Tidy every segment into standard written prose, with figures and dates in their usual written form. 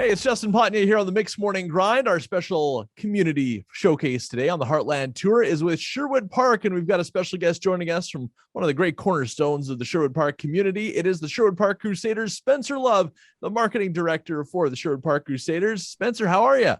Hey, it's Justin Potnier here on the Mixed Morning Grind. Our special community showcase today on the Heartland Tour is with Sherwood Park, and we've got a special guest joining us from one of the great cornerstones of the Sherwood Park community. It is the Sherwood Park Crusaders, Spencer Love, the marketing director for the Sherwood Park Crusaders. Spencer, how are you?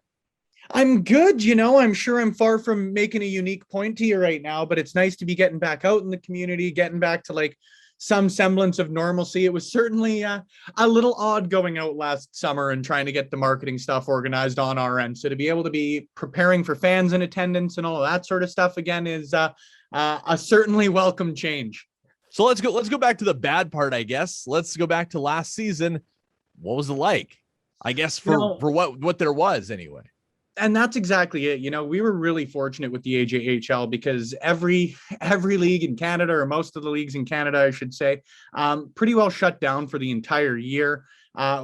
I'm good. I'm sure I'm far from making a unique point to you right now, but it's nice to be getting back out in the community, getting back to like some semblance of normalcy. It was certainly a little odd going out last summer and trying to get the marketing stuff organized on our end. So to be able to be preparing for fans in attendance and all of that sort of stuff again is a certainly welcome change. So let's go back to the bad part, I guess. Let's go back to last season. What was it like? I guess for what there was anyway. And that's exactly it. We were really fortunate with the AJHL because every league in Canada, or most of the leagues in Canada, I should say, pretty well shut down for the entire year.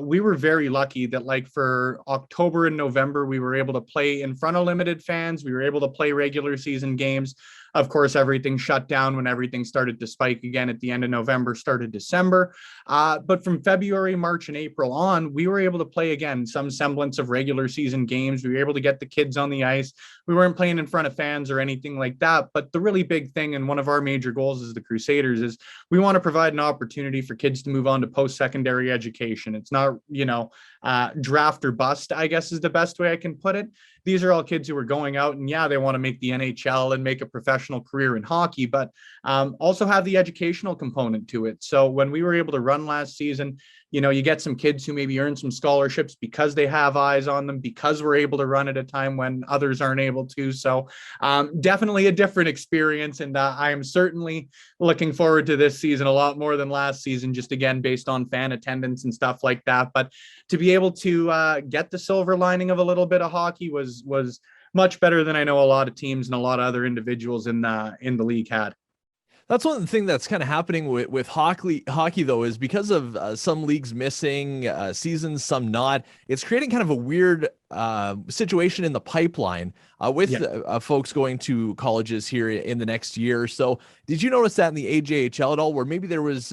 We were very lucky that like for October and November, we were able to play in front of limited fans. We were able to play regular season games. Of course, everything shut down when everything started to spike again at the end of November, started December. But from February, March, and April on, we were able to play again some semblance of regular season games. We were able to get the kids on the ice. We weren't playing in front of fans or anything like that. But the really big thing, and one of our major goals as the Crusaders, is we want to provide an opportunity for kids to move on to post-secondary education. It's not, draft or bust, I guess is the best way I can put it. These are all kids who are going out and they want to make the NHL and make a professional career in hockey, but also have the educational component to it. So when we were able to run last season, you get some kids who maybe earn some scholarships because they have eyes on them, because we're able to run at a time when others aren't able to. So definitely a different experience. And I am certainly looking forward to this season a lot more than last season, just again, based on fan attendance and stuff like that. But to be able to get the silver lining of a little bit of hockey was much better than I know a lot of teams and a lot of other individuals in the league had. That's one thing that's kind of happening with hockey though, is because of some leagues missing seasons, some not. It's creating kind of a weird situation in the pipeline with folks going to colleges here in the next year. So did you notice that in the AJHL at all, where maybe there was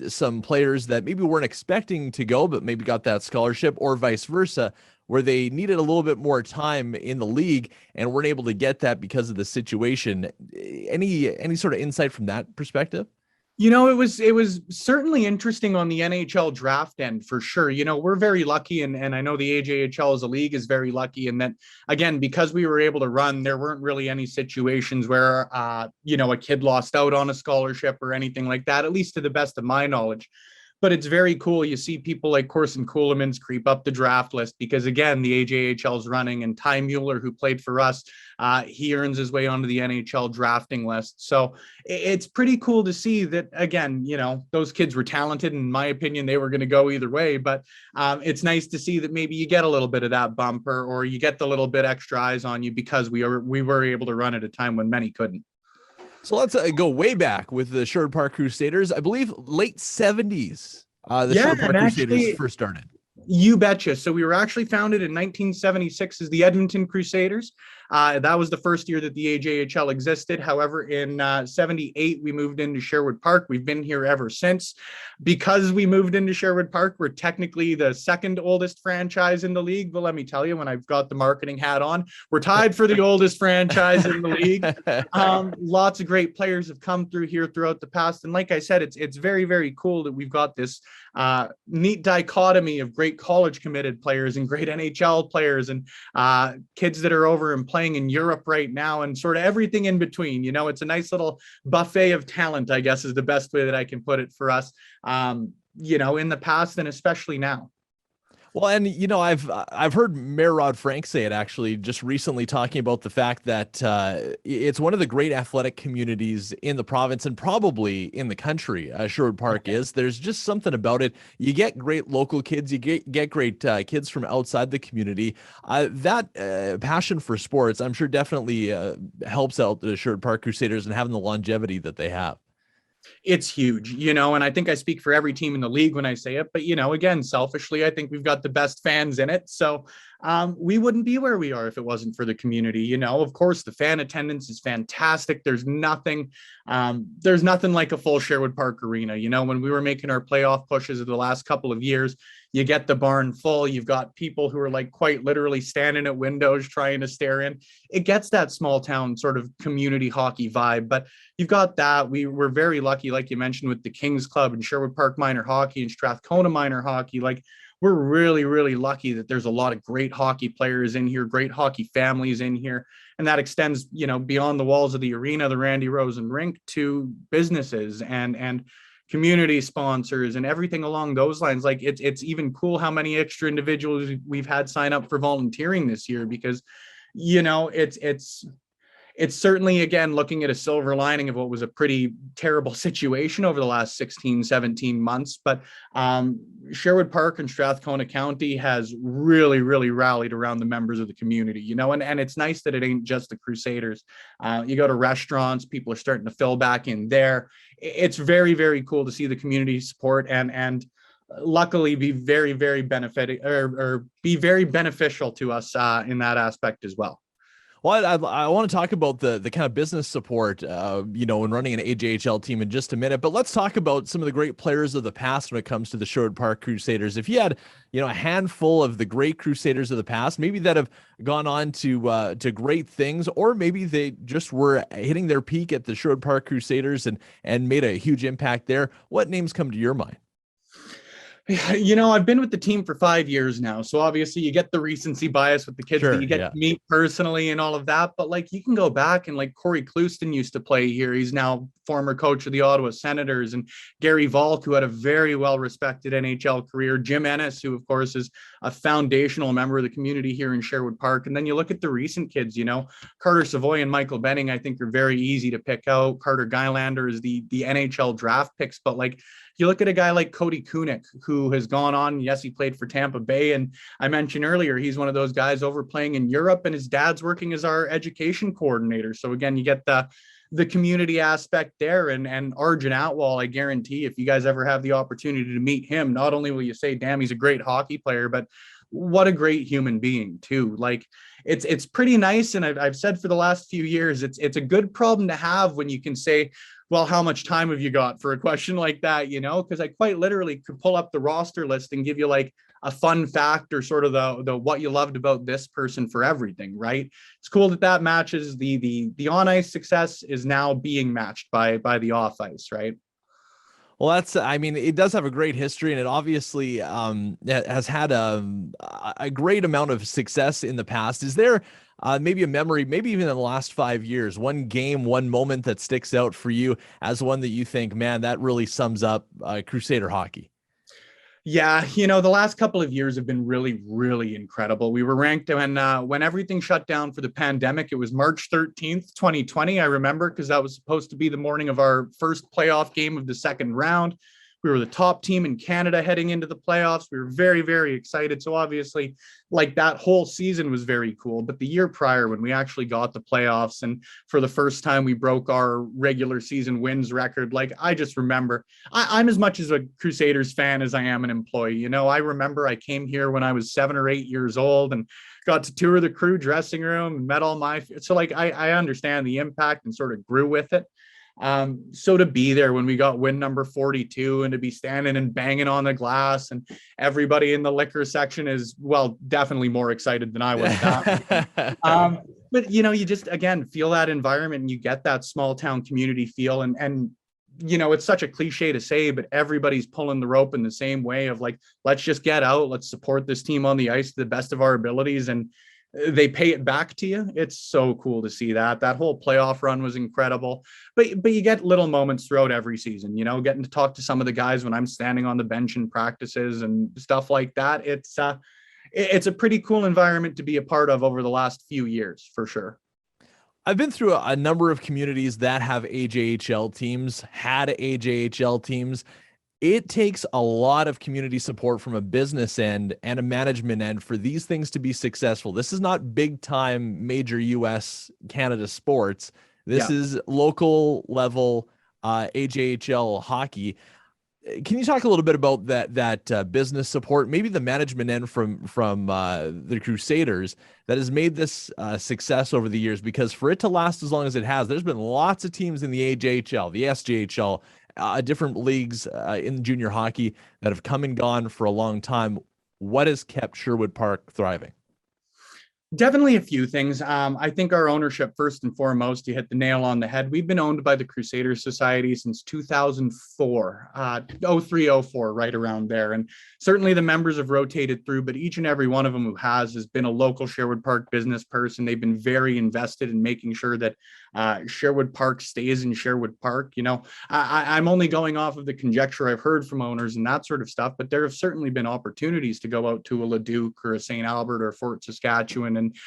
some players that maybe weren't expecting to go, but maybe got that scholarship, or vice versa, where they needed a little bit more time in the league and weren't able to get that because of the situation? Any sort of insight from that perspective? It was certainly interesting on the NHL draft end for sure. We're very lucky, and I know the AJHL as a league is very lucky in that, again, because we were able to run, there weren't really any situations where, a kid lost out on a scholarship or anything like that, at least to the best of my knowledge. But it's very cool. You see people like Corson Coolemans creep up the draft list because, again, the AJHL is running, and Ty Mueller, who played for us, he earns his way onto the NHL drafting list. So it's pretty cool to see that, again, those kids were talented. In my opinion, they were going to go either way. But it's nice to see that maybe you get a little bit of that bumper, or you get the little bit extra eyes on you because we were able to run at a time when many couldn't. So let's go way back with the Sherwood Park Crusaders. I believe late 70s, the Sherwood Park Crusaders first started. You betcha. So we were actually founded in 1976 as the Edmonton Crusaders. That was the first year that the AJHL existed. However, in 78, we moved into Sherwood Park. We've been here ever since. Because we moved into Sherwood Park, we're technically the second oldest franchise in the league. But let me tell you, when I've got the marketing hat on, we're tied for the oldest franchise in the league. Lots of great players have come through here throughout the past. And like I said, it's very, very cool that we've got this neat dichotomy of great college committed players and great NHL players and kids that are over and playing in Europe right now, and sort of everything in between. It's a nice little buffet of talent, I guess, is the best way that I can put it for us, in the past and especially now. Well, and I've heard Mayor Rod Frank say it actually just recently, talking about the fact that it's one of the great athletic communities in the province and probably in the country. Sherwood Park is. There's just something about it. You get great local kids. You get great kids from outside the community. That passion for sports, I'm sure, definitely helps out the Sherwood Park Crusaders and having the longevity that they have. It's huge, and I think I speak for every team in the league when I say it, but, again, selfishly, I think we've got the best fans in it. So we wouldn't be where we are if it wasn't for the community. You know, of course, the fan attendance is fantastic. There's nothing like a full Sherwood Park arena. You know, when we were making our playoff pushes of the last couple of years, you get the barn full. You've got people who are like quite literally standing at windows trying to stare in. It gets that small town sort of community hockey vibe. But you've got that. We were very lucky, like you mentioned, with the Kings Club and Sherwood Park Minor Hockey and Strathcona Minor Hockey. Like, we're really, really lucky that there's a lot of great hockey players in here, great hockey families in here. And that extends, you know, beyond the walls of the arena, the Randy Rosen rink, to businesses and community sponsors and everything along those lines. Like, it's even cool how many extra individuals we've had sign up for volunteering this year, because, you know, it's certainly, again, looking at a silver lining of what was a pretty terrible situation over the last 16, 17 months. But Sherwood Park and Strathcona County has really, really rallied around the members of the community, you know, and it's nice that it ain't just the Crusaders. You go to restaurants, people are starting to fill back in there. It's very, very cool to see the community support and luckily be very, very be very beneficial to us in that aspect as well. Well, I want to talk about the kind of business support, you know, when running an AJHL team in just a minute. But let's talk about some of the great players of the past when it comes to the Sherwood Park Crusaders. If you had, you know, a handful of the great Crusaders of the past, maybe that have gone on to great things, or maybe they just were hitting their peak at the Sherwood Park Crusaders and made a huge impact there, what names come to your mind? You know, I've been with the team for 5 years now. So obviously you get the recency bias with the kids that you get to meet personally and all of that. But like, you can go back and like Corey Clouston used to play here. He's now former coach of the Ottawa Senators, and Gary Volk, who had a very well-respected NHL career, Jim Ennis, who of course is a foundational member of the community here in Sherwood Park. And then you look at the recent kids, you know, Carter Savoy and Michael Benning, I think are very easy to pick out. Carter Gylander is the NHL draft picks, but like, you look at a guy like Cody Kunik, who has gone on. Yes, he played for Tampa Bay. And I mentioned earlier, he's one of those guys over playing in Europe, and his dad's working as our education coordinator. So again, you get the community aspect there. And Arjun Atwal, I guarantee if you guys ever have the opportunity to meet him, not only will you say, damn, he's a great hockey player, but what a great human being too. Like, it's pretty nice. And I've said for the last few years, it's a good problem to have when you can say, well, how much time have you got for a question like that? You know, because I quite literally could pull up the roster list and give you like a fun fact or sort of the what you loved about this person for everything, right? It's cool that matches the on ice success is now being matched by the off ice, right? Well, I mean, it does have a great history, and it obviously has had a great amount of success in the past. Is there maybe a memory, maybe even in the last 5 years, one game, one moment that sticks out for you as one that you think, man, that really sums up Crusader hockey? Yeah, you know, the last couple of years have been really, really incredible. We were ranked when everything shut down for the pandemic. It was March 13th, 2020. I remember, because that was supposed to be the morning of our first playoff game of the second round. We were the top team in Canada heading into the playoffs. We were very, very excited. So obviously, like, that whole season was very cool. But the year prior, when we actually got the playoffs and for the first time we broke our regular season wins record, like, I just remember I'm as much as a Crusaders fan as I am an employee. You know, I remember I came here when I was 7 or 8 years old and got to tour the crew dressing room and met all my, so like, I understand the impact and sort of grew with it. So to be there when we got win number 42 and to be standing and banging on the glass, and everybody in the liquor section is, well, definitely more excited than I was. But you know, you just, again, feel that environment and you get that small town community feel. And you know, it's such a cliche to say, but everybody's pulling the rope in the same way of like, let's just get out, let's support this team on the ice to the best of our abilities, and they pay it back to you. It's so cool to see that whole playoff run was incredible. But you get little moments throughout every season, you know, getting to talk to some of the guys when I'm standing on the bench in practices and stuff like that. It's a pretty cool environment to be a part of over the last few years, for sure. I've been through a number of communities that have AJHL teams, had AJHL teams. It takes a lot of community support from a business end and a management end for these things to be successful. This is not big time major US Canada sports. This is local level AJHL hockey. Can you talk a little bit about that business support, maybe the management end from the Crusaders that has made this success over the years? Because for it to last as long as it has, there's been lots of teams in the AJHL, the SJHL, different leagues in junior hockey that have come and gone for a long time. What has kept Sherwood Park thriving? Definitely a few things. I think our ownership, first and foremost, you hit the nail on the head. We've been owned by the Crusaders Society since 2004, 0304, right around there. And certainly the members have rotated through, but each and every one of them who has been a local Sherwood Park business person. They've been very invested in making sure that Sherwood Park stays in Sherwood Park. I'm only going off of the conjecture I've heard from owners and that sort of stuff, but there have certainly been opportunities to go out to a Leduc or a St. Albert or Fort Saskatchewan, and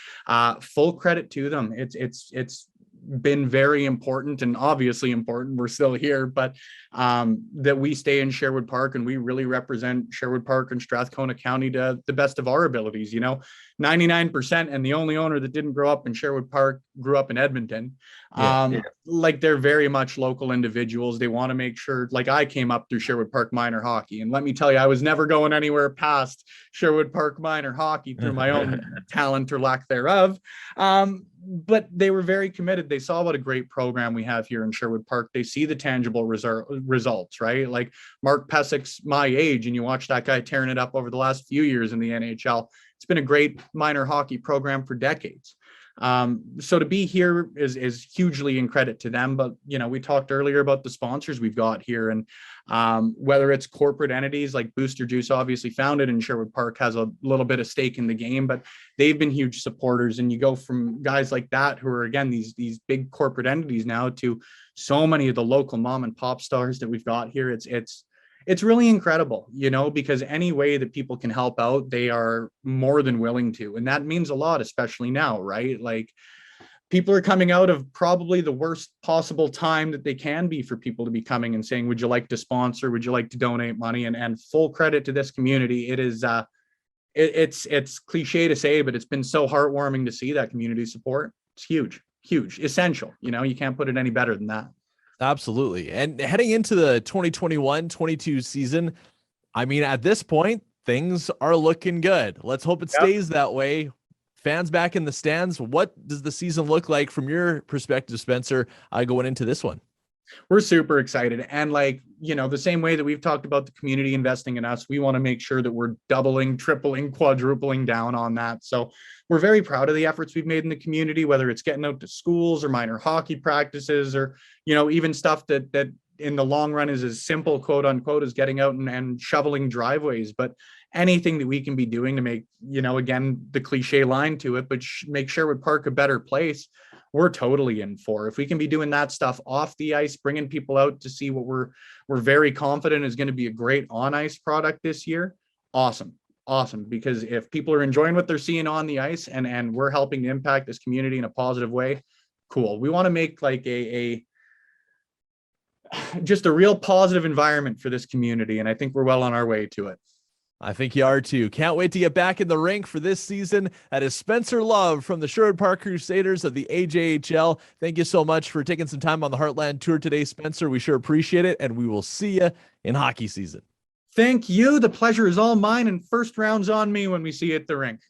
full credit to them. It's been very important, and obviously important. We're still here, but that we stay in Sherwood Park and we really represent Sherwood Park and Strathcona County to the best of our abilities. 99%, and the only owner that didn't grow up in Sherwood Park grew up in Edmonton. Like, they're very much local individuals. They want to make sure, like, I came up through Sherwood Park minor hockey, and let me tell you, I was never going anywhere past Sherwood Park minor hockey through my own talent or lack thereof. But they were very committed. They saw what a great program we have here in Sherwood Park. They see the tangible results, right? Like, Mark Pesick's my age, and you watch that guy tearing it up over the last few years in the NHL. It's been a great minor hockey program for decades. So to be here is hugely in credit to them. But, we talked earlier about the sponsors we've got here, and whether it's corporate entities like Booster Juice, obviously founded in Sherwood Park, has a little bit of stake in the game, but they've been huge supporters. And you go from guys like that, who are, again, these big corporate entities, now to so many of the local mom and pop stars that we've got here. It's really incredible, because any way that people can help out, they are more than willing to. And that means a lot, especially now, right? Like, people are coming out of probably the worst possible time that they can be for people to be coming and saying, would you like to sponsor? Would you like to donate money? And full credit to this community. It is, it's cliche to say, but it's been so heartwarming to see that community support. It's huge, essential. You can't put it any better than that. Absolutely. And heading into the 2021-22 season, I mean, at this point, things are looking good. Let's hope it stays that way. Fans back in the stands. What does the season look like from your perspective, Spencer, going into this one? We're super excited. And the same way that we've talked about the community investing in us, we want to make sure that we're doubling, tripling, quadrupling down on that. So we're very proud of the efforts we've made in the community, whether it's getting out to schools or minor hockey practices, or, even stuff that in the long run is as simple, quote unquote, as getting out and shoveling driveways. But anything that we can be doing to make, again, the cliche line to it, but make Sherwood Park a better place, we're totally in for. If we can be doing that stuff off the ice, bringing people out to see what we're very confident is going to be a great on ice product this year. Awesome. Because if people are enjoying what they're seeing on the ice, and we're helping to impact this community in a positive way, cool. We want to make like just a real positive environment for this community. And I think we're well on our way to it. I think you are too. Can't wait to get back in the rink for this season. That is Spencer Love from the Sherwood Park Crusaders of the AJHL. Thank you so much for taking some time on the Heartland Tour today, Spencer. We sure appreciate it, and we will see you in hockey season. Thank you. The pleasure is all mine, and first round's on me when we see you at the rink.